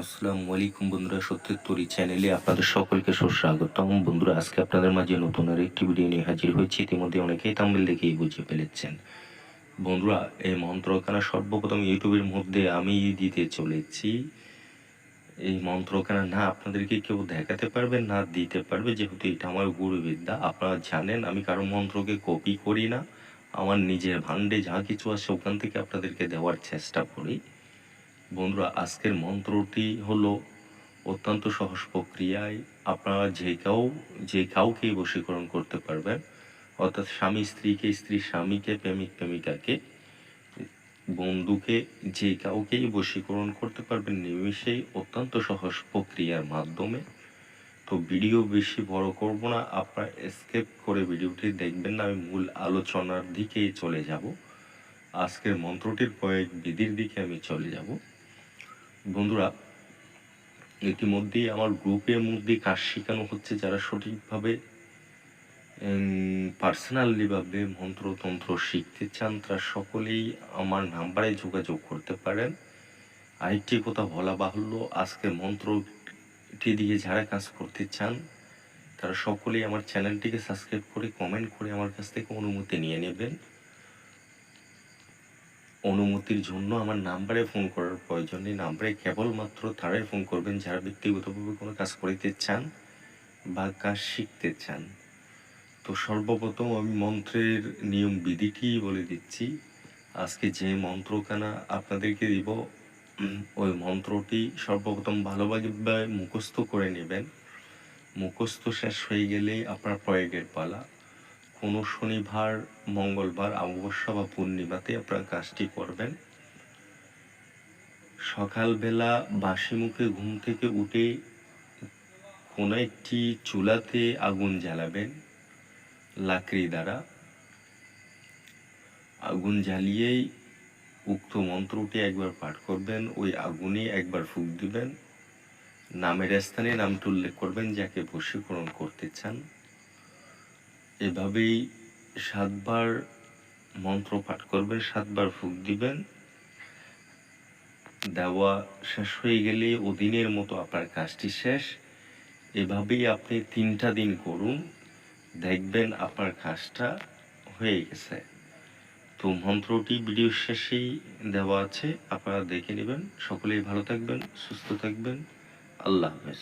আসসালামু আলাইকুম বন্ধুরা, সত্যের তরী চ্যানেলে আপনাদের সকলকে সুস্বাগতম। বন্ধুরা, আজকে আপনাদের মাঝে নতুন আর একটি ভিডিও নিয়ে হাজির হয়েছি। ইতিমধ্যে অনেকেই থাম্বনেল দেখেই বুঝে ফেলেছেন। বন্ধুরা, এই মন্ত্রখানা সর্বপ্রথম ইউটিউবের মধ্যে আমি দিতে চলেছি। এই মন্ত্রখানা না আপনাদেরকে কেউ দেখাতে পারবে না দিতে পারবে, যেহেতু এটা আমার গুরুবিদ্যা। আপনারা জানেন আমি কারো মন্ত্রকে কপি করি না, আমার নিজের ভান্ডে যা কিছু আছে ওখান থেকে আপনাদেরকে দেওয়ার চেষ্টা করি। বন্ধুরা, আজকের মন্ত্রটি হলো অত্যন্ত সহজ প্রক্রিয়ায় আপনারা যে কাউকেই বশীকরণ করতে পারবেন, অর্থাৎ স্বামী স্ত্রীকে, স্ত্রী স্বামীকে, প্রেমিক প্রেমিকাকে, বন্ধুকে, যে কাউকেই বশীকরণ করতে পারবেন নিমিষেই, অত্যন্ত সহজ প্রক্রিয়ার মাধ্যমে। তো ভিডিও বেশি বড় করব না, আপনারা স্কিপ করে ভিডিওটি দেখবেন না, আমি মূল আলোচনার দিকেই চলে যাব। আজকের মন্ত্রটির কয়েক বিধির দিকে আমি চলে যাব। বন্ধুরা, ইতিমধ্যেই আমার গ্রুপের মধ্যে কাজ শেখানো হচ্ছে। যারা সঠিকভাবে পার্সোনালিভাবে মন্ত্রতন্ত্র শিখতে চান তারা সকলেই আমার নাম্বারে যোগাযোগ করতে পারেন। আরেকটি কথা বলা বাহুল্য, আজকে মন্ত্রটি দিয়ে যারা কাজ করতে চান তারা সকলেই আমার চ্যানেলটিকে সাবস্ক্রাইব করে কমেন্ট করে আমার কাছ থেকে অনুমতি নিয়ে নেবেন। অনুমতির জন্য আমার নাম্বারে ফোন করার প্রয়োজন নেই। নাম্বারে কেবলমাত্র তারাই ফোন করবেন যারা ব্যক্তিগতভাবে কোনো কাজ করিতে চান বা কাজ শিখতে চান। তো সর্বপ্রথম আমি মন্ত্রের নিয়ম বিধিটি বলে দিচ্ছি। আজকে যে মন্ত্রখানা আপনাদেরকে দিব, ওই মন্ত্রটি সর্বপ্রথম ভালোভাবে মুখস্থ করে নেবেন। মুখস্থ শেষ হয়ে গেলেই আপনার প্রয়োগের পালা। কোনো শনিবার, মঙ্গলবার, অমাবস্যা বা পূর্ণিমাতে আপনার কাজটি করবেন। সকালবেলা বাসি মুখে ঘুম থেকে উঠে কোনো একটি চুলাতে আগুন জ্বালাবেন। লাকড়ি দ্বারা আগুন জ্বালিয়েই উক্ত মন্ত্রটি একবার পাঠ করবেন। ওই আগুনে একবার ফুঁক দিবেন। নামের স্থানে নামটি উল্লেখ করবেন যাকে বশীকরণ করতে চান। এভাবেই 7 বার মন্ত্র পাঠ করবেন, 7 বার ফুঁক দিবেন। দেওয়া শেষ হয়ে গেলে ওদিনের মতো আপনার কাজটি শেষ। এভাবেই আপনি 3টা দিন করুন, দেখবেন আপনার কাজটা হয়ে গেছে। তো মন্ত্রটি ভিডিও শেষেই দেওয়া আছে, আপনারা দেখে নেবেন। সকলেই ভালো থাকবেন, সুস্থ থাকবেন। আল্লাহ হাফেজ।